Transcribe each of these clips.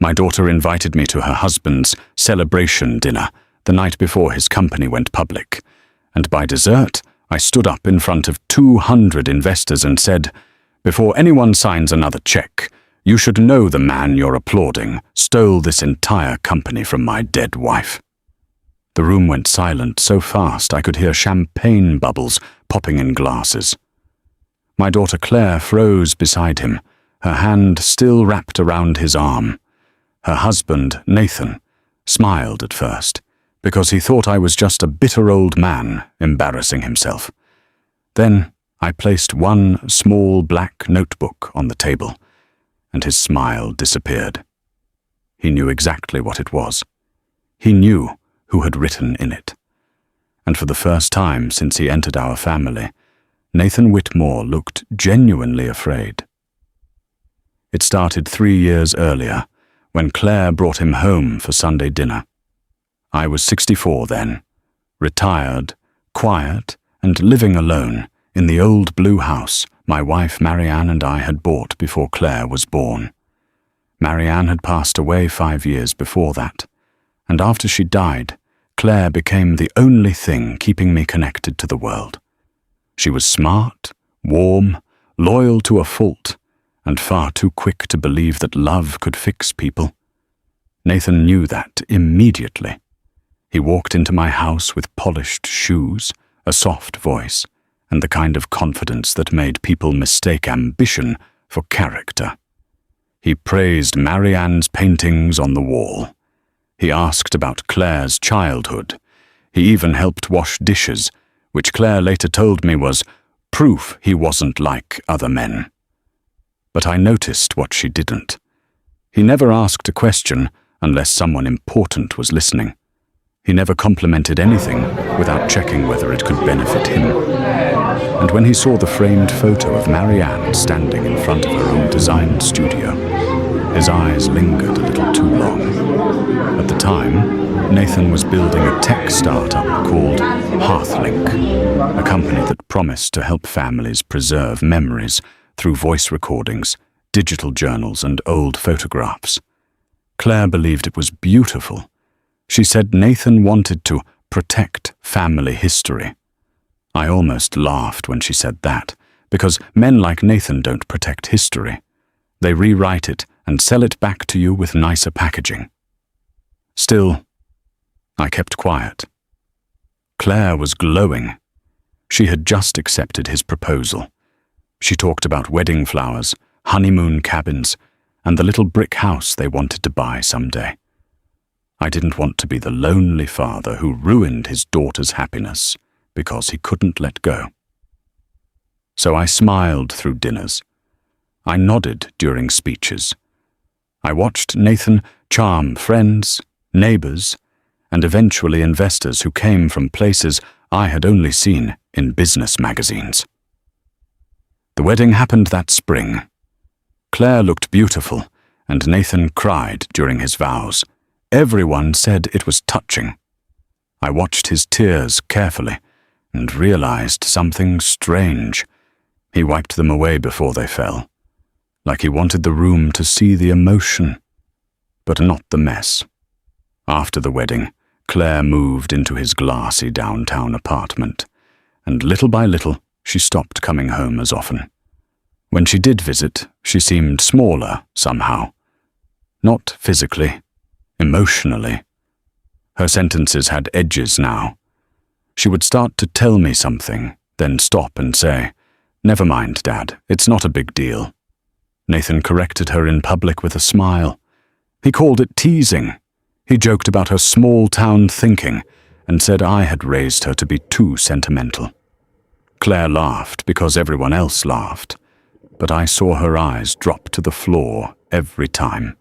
My daughter invited me to her husband's celebration dinner the night before his company went public, and by dessert, I stood up in front of 200 investors and said, "Before anyone signs another check, you should know the man you're applauding stole this entire company from my dead wife." The room went silent so fast I could hear champagne bubbles popping in glasses. My daughter Claire froze beside him, her hand still wrapped around his arm. Her husband, Nathan, smiled at first, because he thought I was just a bitter old man embarrassing himself. Then I placed one small black notebook on the table, and his smile disappeared. He knew exactly what it was. He knew who had written in it. And for the first time since he entered our family, Nathan Whitmore looked genuinely afraid. It started 3 years earlier, when Claire brought him home for Sunday dinner. I was 64 then, retired, quiet, and living alone in the old blue house my wife Marianne and I had bought before Claire was born. Marianne had passed away 5 years before that, and after she died, Claire became the only thing keeping me connected to the world. She was smart, warm, loyal to a fault, and far too quick to believe that love could fix people. Nathan knew that immediately. He walked into my house with polished shoes, a soft voice, and the kind of confidence that made people mistake ambition for character. He praised Marianne's paintings on the wall. He asked about Claire's childhood. He even helped wash dishes, which Claire later told me was proof he wasn't like other men. But I noticed what she didn't. He never asked a question unless someone important was listening. He never complimented anything without checking whether it could benefit him. And when he saw the framed photo of Marianne standing in front of her own designed studio, his eyes lingered a little too long. At the time, Nathan was building a tech startup called Hearthlink, a company that promised to help families preserve memories through voice recordings, digital journals, and old photographs. Claire believed it was beautiful. She said Nathan wanted to protect family history. I almost laughed when she said that, because men like Nathan don't protect history. They rewrite it and sell it back to you with nicer packaging. Still, I kept quiet. Claire was glowing. She had just accepted his proposal. She talked about wedding flowers, honeymoon cabins, and the little brick house they wanted to buy someday. I didn't want to be the lonely father who ruined his daughter's happiness because he couldn't let go. So I smiled through dinners. I nodded during speeches. I watched Nathan charm friends, neighbors, and eventually investors who came from places I had only seen in business magazines. The wedding happened that spring. Claire looked beautiful, and Nathan cried during his vows. Everyone said it was touching. I watched his tears carefully and realized something strange. He wiped them away before they fell, like he wanted the room to see the emotion, but not the mess. After the wedding, Claire moved into his glassy downtown apartment, and little by little, she stopped coming home as often. When she did visit, she seemed smaller somehow. Not physically, emotionally. Her sentences had edges now. She would start to tell me something, then stop and say, "Never mind, Dad, it's not a big deal." Nathan corrected her in public with a smile. He called it teasing. He joked about her small-town thinking and said I had raised her to be too sentimental. Claire laughed because everyone else laughed, but I saw her eyes drop to the floor every time.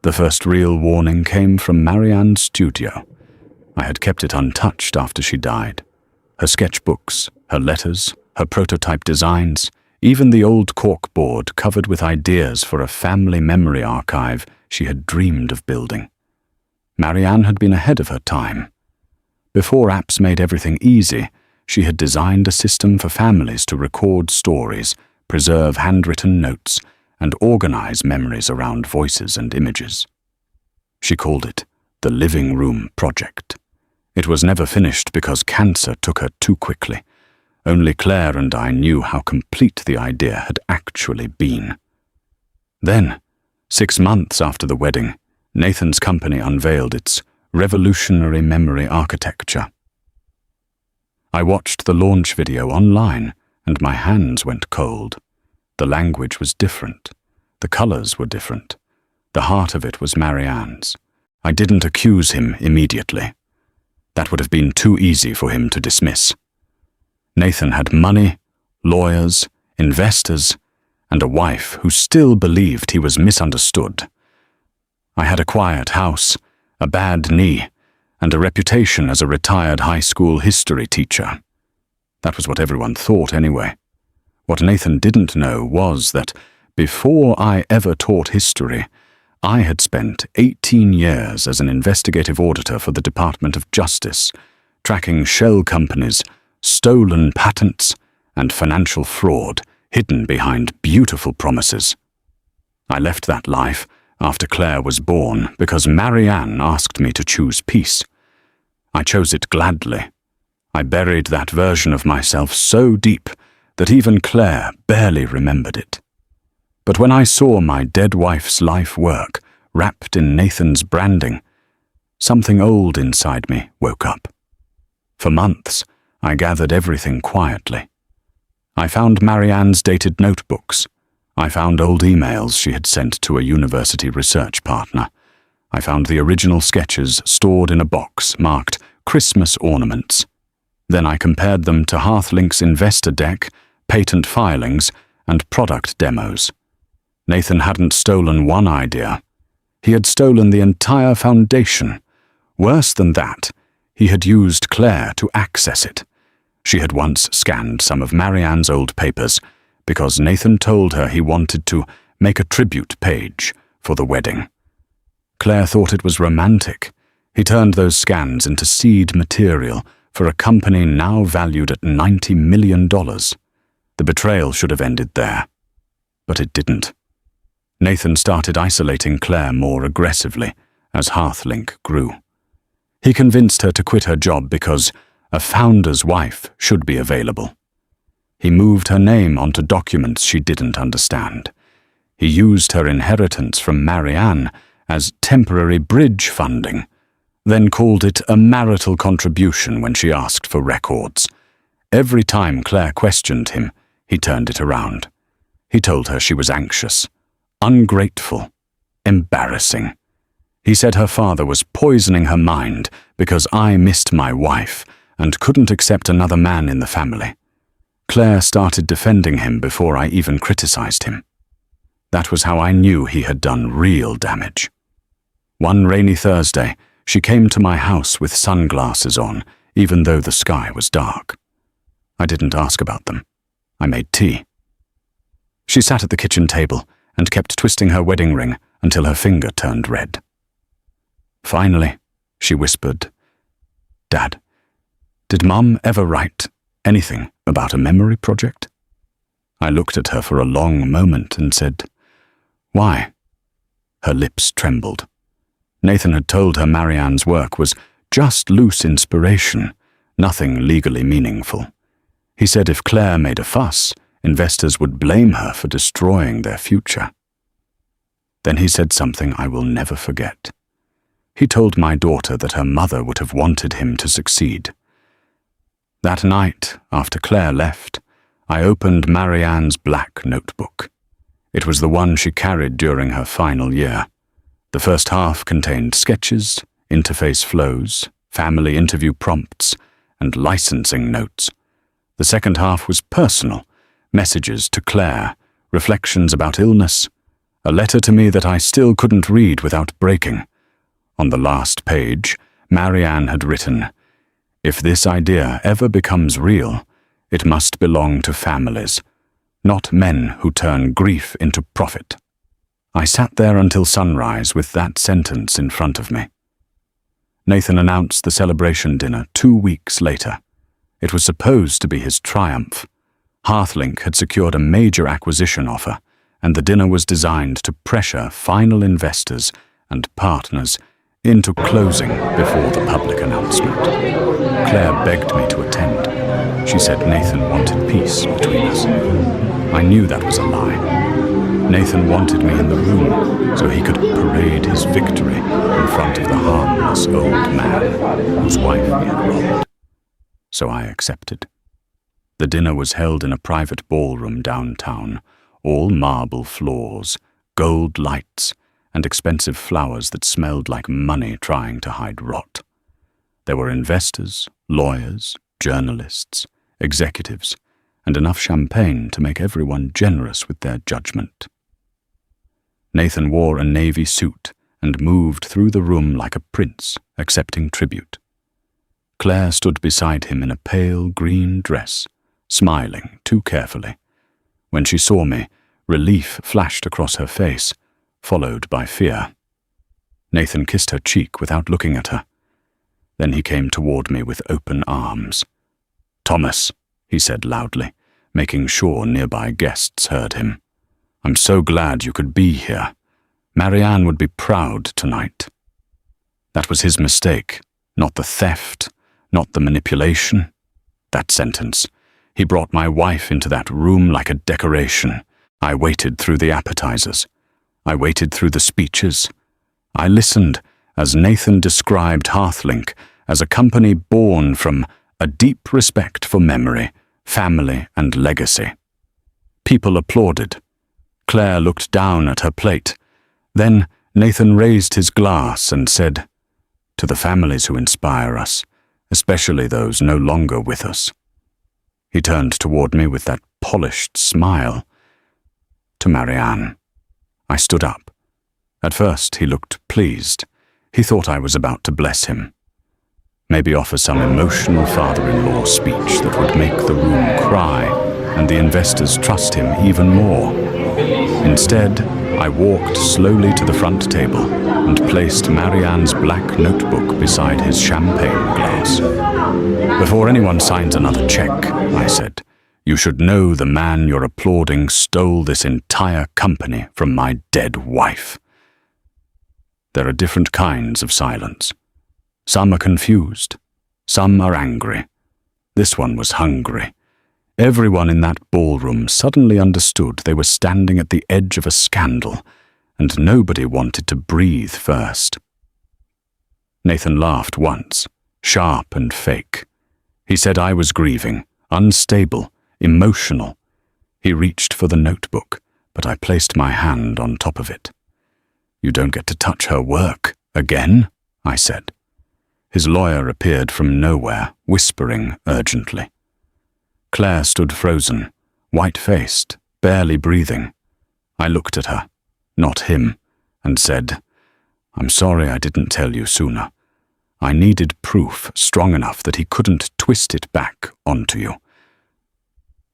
The first real warning came from Marianne's studio. I had kept it untouched after she died. Her sketchbooks, her letters, her prototype designs, even the old corkboard covered with ideas for a family memory archive she had dreamed of building. Marianne had been ahead of her time. Before apps made everything easy, she had designed a system for families to record stories, preserve handwritten notes, and organize memories around voices and images. She called it the Living Room Project. It was never finished because cancer took her too quickly. Only Claire and I knew how complete the idea had actually been. Then, 6 months after the wedding, Nathan's company unveiled its revolutionary memory architecture. I watched the launch video online, and my hands went cold. The language was different. The colors were different. The heart of it was Marianne's. I didn't accuse him immediately. That would have been too easy for him to dismiss. Nathan had money, lawyers, investors, and a wife who still believed he was misunderstood. I had a quiet house, a bad knee, and a reputation as a retired high school history teacher. That was what everyone thought anyway. What Nathan didn't know was that before I ever taught history, I had spent 18 years as an investigative auditor for the Department of Justice, tracking shell companies, stolen patents, and financial fraud hidden behind beautiful promises. I left that life after Claire was born because Marianne asked me to choose peace. I chose it gladly. I buried that version of myself so deep that even Claire barely remembered it. But when I saw my dead wife's life work wrapped in Nathan's branding, something old inside me woke up. For months, I gathered everything quietly. I found Marianne's dated notebooks. I found old emails she had sent to a university research partner. I found the original sketches stored in a box marked Christmas ornaments. Then I compared them to Hearthlink's investor deck, patent filings, and product demos. Nathan hadn't stolen one idea. He had stolen the entire foundation. Worse than that, he had used Claire to access it. She had once scanned some of Marianne's old papers because Nathan told her he wanted to make a tribute page for the wedding. Claire thought it was romantic. He turned those scans into seed material for a company now valued at $90 million. The betrayal should have ended there, but it didn't. Nathan started isolating Claire more aggressively as Hearthlink grew. He convinced her to quit her job because a founder's wife should be available. He moved her name onto documents she didn't understand. He used her inheritance from Marianne as temporary bridge funding, then called it a marital contribution when she asked for records. Every time Claire questioned him, he turned it around. He told her she was anxious, ungrateful, embarrassing. He said her father was poisoning her mind because I missed my wife and couldn't accept another man in the family. Claire started defending him before I even criticized him. That was how I knew he had done real damage. One rainy Thursday, she came to my house with sunglasses on, even though the sky was dark. I didn't ask about them. I made tea. She sat at the kitchen table and kept twisting her wedding ring until her finger turned red. Finally, she whispered, "Dad, did Mum ever write anything about a memory project?" I looked at her for a long moment and said, "Why?" Her lips trembled. Nathan had told her Marianne's work was just loose inspiration, nothing legally meaningful. He said if Claire made a fuss, investors would blame her for destroying their future. Then he said something I will never forget. He told my daughter that her mother would have wanted him to succeed. That night, after Claire left, I opened Marianne's black notebook. It was the one she carried during her final year. The first half contained sketches, interface flows, family interview prompts, and licensing notes. The second half was personal, messages to Claire, reflections about illness, a letter to me that I still couldn't read without breaking. On the last page, Marianne had written, "If this idea ever becomes real, it must belong to families, not men who turn grief into profit." I sat there until sunrise with that sentence in front of me. Nathan announced the celebration dinner 2 weeks later. It was supposed to be his triumph. Hearthlink had secured a major acquisition offer, and the dinner was designed to pressure final investors and partners into closing before the public announcement. Claire begged me to attend. She said Nathan wanted peace between us. I knew that was a lie. Nathan wanted me in the room so he could parade his victory in front of the harmless old man whose wife he had robbed. So I accepted. The dinner was held in a private ballroom downtown, all marble floors, gold lights, and expensive flowers that smelled like money trying to hide rot. There were investors, lawyers, journalists, executives, and enough champagne to make everyone generous with their judgment. Nathan wore a navy suit and moved through the room like a prince, accepting tribute. Claire stood beside him in a pale green dress, smiling too carefully. When she saw me, relief flashed across her face, followed by fear. Nathan kissed her cheek without looking at her. Then he came toward me with open arms. "Thomas," he said loudly, making sure nearby guests heard him. "I'm so glad you could be here. Marianne would be proud tonight." That was his mistake, not the theft, not the manipulation. That sentence. He brought my wife into that room like a decoration. I waited through the appetizers. I waited through the speeches. I listened as Nathan described Hearthlink as a company born from a deep respect for memory, family, and legacy. People applauded. Claire looked down at her plate. Then Nathan raised his glass and said, "To the families who inspire us, especially those no longer with us." He turned toward me with that polished smile. "To Marianne." I stood up. At first he looked pleased. He thought I was about to bless him. Maybe offer some emotional father-in-law speech that would make the room cry and the investors trust him even more. Instead, I walked slowly to the front table and placed Marianne's black notebook beside his champagne glass. "Before anyone signs another check," I said, "you should know the man you're applauding stole this entire company from my dead wife." There are different kinds of silence. Some are confused. Some are angry. This one was hungry. Everyone in that ballroom suddenly understood they were standing at the edge of a scandal, and nobody wanted to breathe first. Nathan laughed once, sharp and fake. He said I was grieving, unstable, emotional. He reached for the notebook, but I placed my hand on top of it. "You don't get to touch her work again," I said. His lawyer appeared from nowhere, whispering urgently. Claire stood frozen, white-faced, barely breathing. I looked at her, not him, and said, "I'm sorry I didn't tell you sooner. I needed proof strong enough that he couldn't twist it back onto you."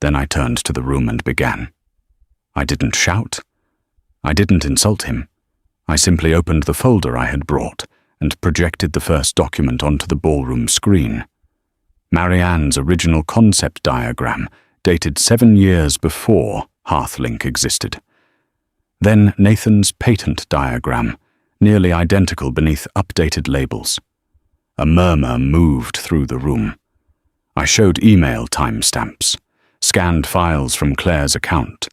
Then I turned to the room and began. I didn't shout. I didn't insult him. I simply opened the folder I had brought and projected the first document onto the ballroom screen. Marianne's original concept diagram, dated 7 years before Hearthlink existed. Then Nathan's patent diagram, nearly identical beneath updated labels. A murmur moved through the room. I showed email timestamps, scanned files from Claire's account,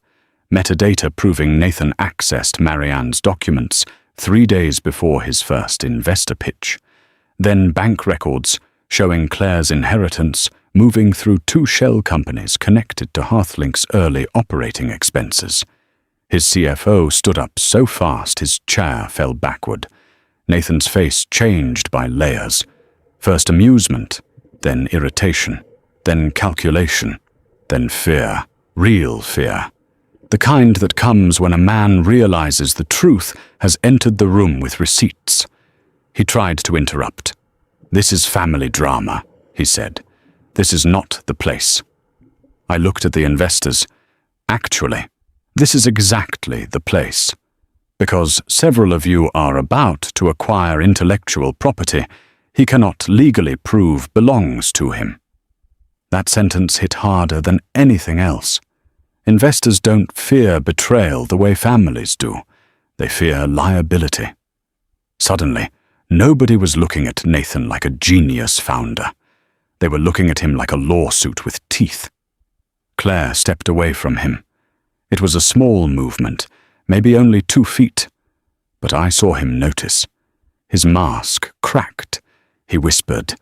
metadata proving Nathan accessed Marianne's documents 3 days before his first investor pitch, then bank records showing Claire's inheritance moving through 2 shell companies connected to Hearthlink's early operating expenses. His CFO stood up so fast his chair fell backward. Nathan's face changed by layers. First amusement, then irritation, then calculation, then fear, real fear. The kind that comes when a man realizes the truth has entered the room with receipts. He tried to interrupt. "This is family drama," he said. "This is not the place." I looked at the investors. Actually, this is exactly the place. Because several of you are about to acquire intellectual property he cannot legally prove belongs to him. That sentence hit harder than anything else. Investors don't fear betrayal the way families do. They fear liability. Suddenly, nobody was looking at Nathan like a genius founder. They were looking at him like a lawsuit with teeth. Claire stepped away from him. It was a small movement, maybe only 2 feet. But I saw him notice. His mask cracked. He whispered,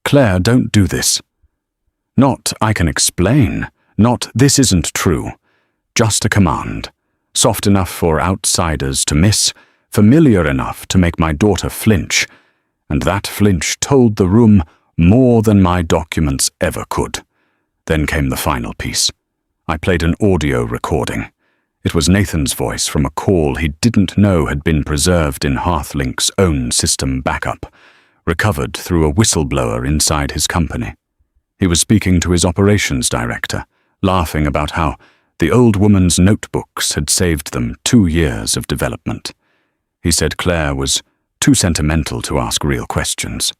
"Claire, don't do this." Not, "I can explain." Not, "This isn't true." Just a command. Soft enough for outsiders to miss, familiar enough to make my daughter flinch. And that flinch told the room more than my documents ever could. Then came the final piece. I played an audio recording. It was Nathan's voice from a call he didn't know had been preserved in Hearthlink's own system backup, recovered through a whistleblower inside his company. He was speaking to his operations director, laughing about how the old woman's notebooks had saved them 2 years of development. He said Claire was too sentimental to ask real questions.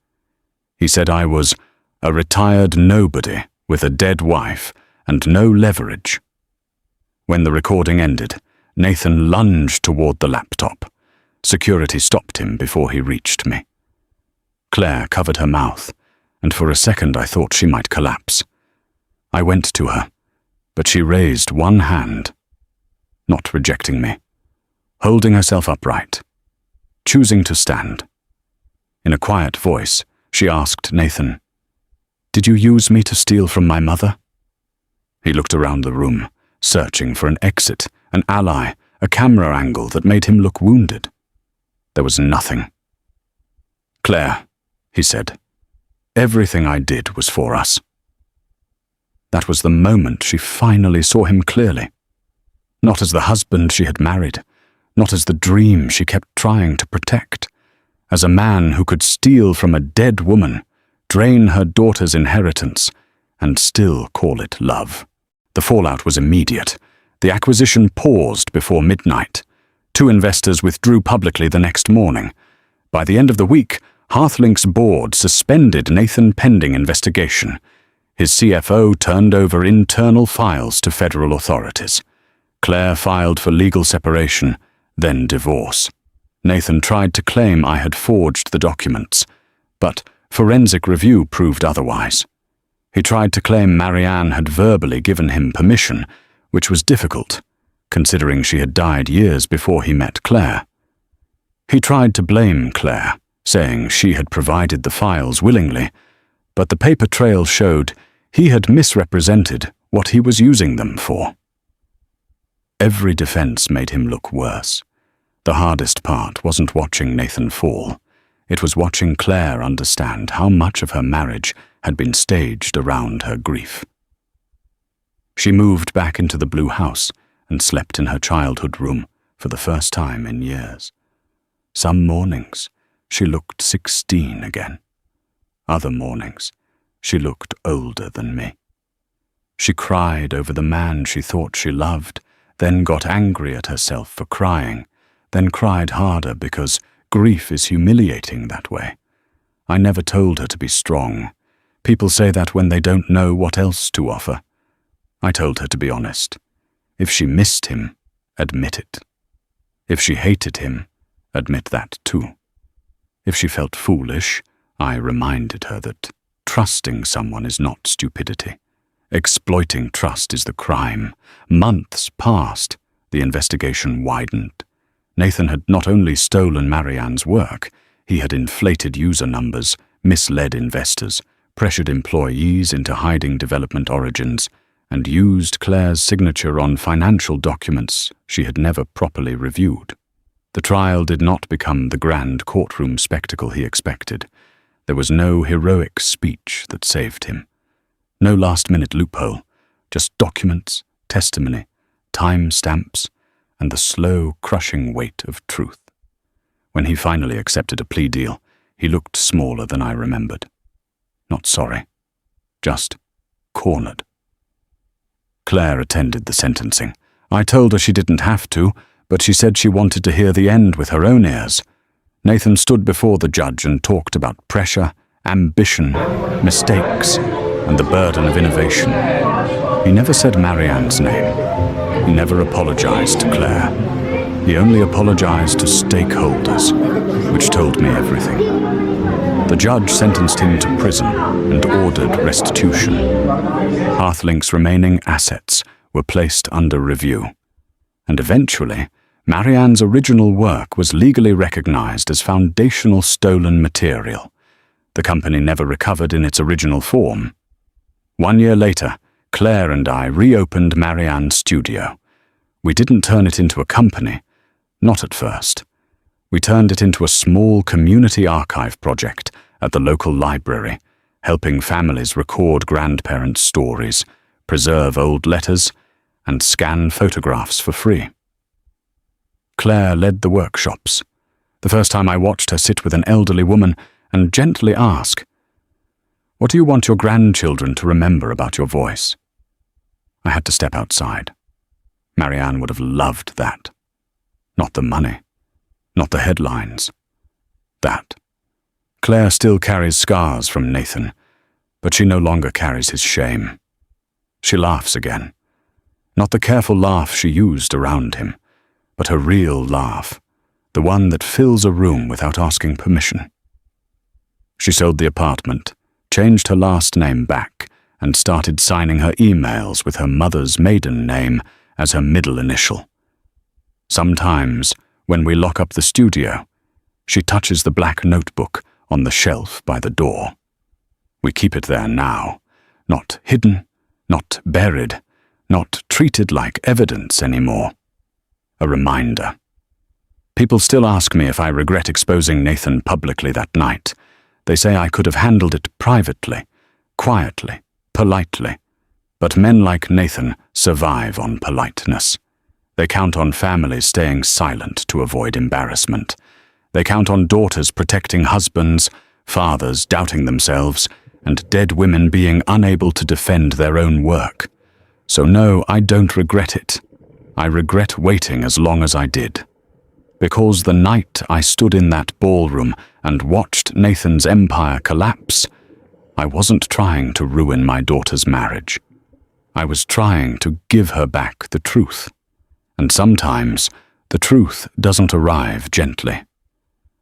He said I was a retired nobody with a dead wife and no leverage. When the recording ended, Nathan lunged toward the laptop. Security stopped him before he reached me. Claire covered her mouth, and for a second I thought she might collapse. I went to her, but she raised one hand, not rejecting me, holding herself upright, choosing to stand. In a quiet voice, she asked Nathan, "Did you use me to steal from my mother?" He looked around the room, searching for an exit, an ally, a camera angle that made him look wounded. There was nothing. "Claire," he said, "everything I did was for us." That was the moment she finally saw him clearly. Not as the husband she had married, not as the dream she kept trying to protect, as a man who could steal from a dead woman, drain her daughter's inheritance, and still call it love. The fallout was immediate. The acquisition paused before midnight. 2 investors withdrew publicly the next morning. By the end of the week, Hearthlink's board suspended Nathan pending investigation. His CFO turned over internal files to federal authorities. Claire filed for legal separation, then divorce. Nathan tried to claim I had forged the documents, but forensic review proved otherwise. He tried to claim Marianne had verbally given him permission, which was difficult, considering she had died years before he met Claire. He tried to blame Claire, saying she had provided the files willingly, but the paper trail showed he had misrepresented what he was using them for. Every defense made him look worse. The hardest part wasn't watching Nathan fall. It was watching Claire understand how much of her marriage had been staged around her grief. She moved back into the blue house and slept in her childhood room for the first time in years. Some mornings, she looked 16 again. Other mornings, she looked older than me. She cried over the man she thought she loved, then got angry at herself for crying, then cried harder because grief is humiliating that way. I never told her to be strong. People say that when they don't know what else to offer. I told her to be honest. If she missed him, admit it. If she hated him, admit that too. If she felt foolish, I reminded her that trusting someone is not stupidity. Exploiting trust is the crime. Months passed. The investigation widened. Nathan had not only stolen Marianne's work, he had inflated user numbers, misled investors, pressured employees into hiding development origins, and used Claire's signature on financial documents she had never properly reviewed. The trial did not become the grand courtroom spectacle he expected. There was no heroic speech that saved him. No last-minute loophole, just documents, testimony, time stamps, and the slow, crushing weight of truth. When he finally accepted a plea deal, he looked smaller than I remembered. Not sorry, just cornered. Claire attended the sentencing. I told her she didn't have to, but she said she wanted to hear the end with her own ears. Nathan stood before the judge and talked about pressure, ambition, mistakes, and the burden of innovation. He never said Marianne's name. He never apologized to Claire. He only apologized to stakeholders, which told me everything. The judge sentenced him to prison and ordered restitution. Hearthlink's remaining assets were placed under review. And eventually, Marianne's original work was legally recognized as foundational stolen material. The company never recovered in its original form. 1 year later, Claire and I reopened Marianne's studio. We didn't turn it into a company, not at first. We turned it into a small community archive project at the local library, helping families record grandparents' stories, preserve old letters, and scan photographs for free. Claire led the workshops. The first time I watched her sit with an elderly woman and gently ask, "What do you want your grandchildren to remember about your voice?" I had to step outside. Marianne would have loved that. Not the money. Not the headlines. That. Claire still carries scars from Nathan, but she no longer carries his shame. She laughs again. Not the careful laugh she used around him, but her real laugh, the one that fills a room without asking permission. She sold the apartment, changed her last name back, and started signing her emails with her mother's maiden name as her middle initial. Sometimes, when we lock up the studio, she touches the black notebook on the shelf by the door. We keep it there now, not hidden, not buried, not treated like evidence anymore. A reminder. People still ask me if I regret exposing Nathan publicly that night. They say I could have handled it privately, quietly, politely. But men like Nathan survive on politeness. They count on families staying silent to avoid embarrassment. They count on daughters protecting husbands, fathers doubting themselves, and dead women being unable to defend their own work. So no, I don't regret it. I regret waiting as long as I did. Because the night I stood in that ballroom and watched Nathan's empire collapse, I wasn't trying to ruin my daughter's marriage. I was trying to give her back the truth. And sometimes the truth doesn't arrive gently.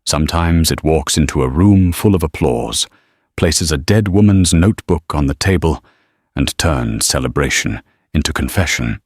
Sometimes it walks into a room full of applause, places a dead woman's notebook on the table, and turns celebration into confession.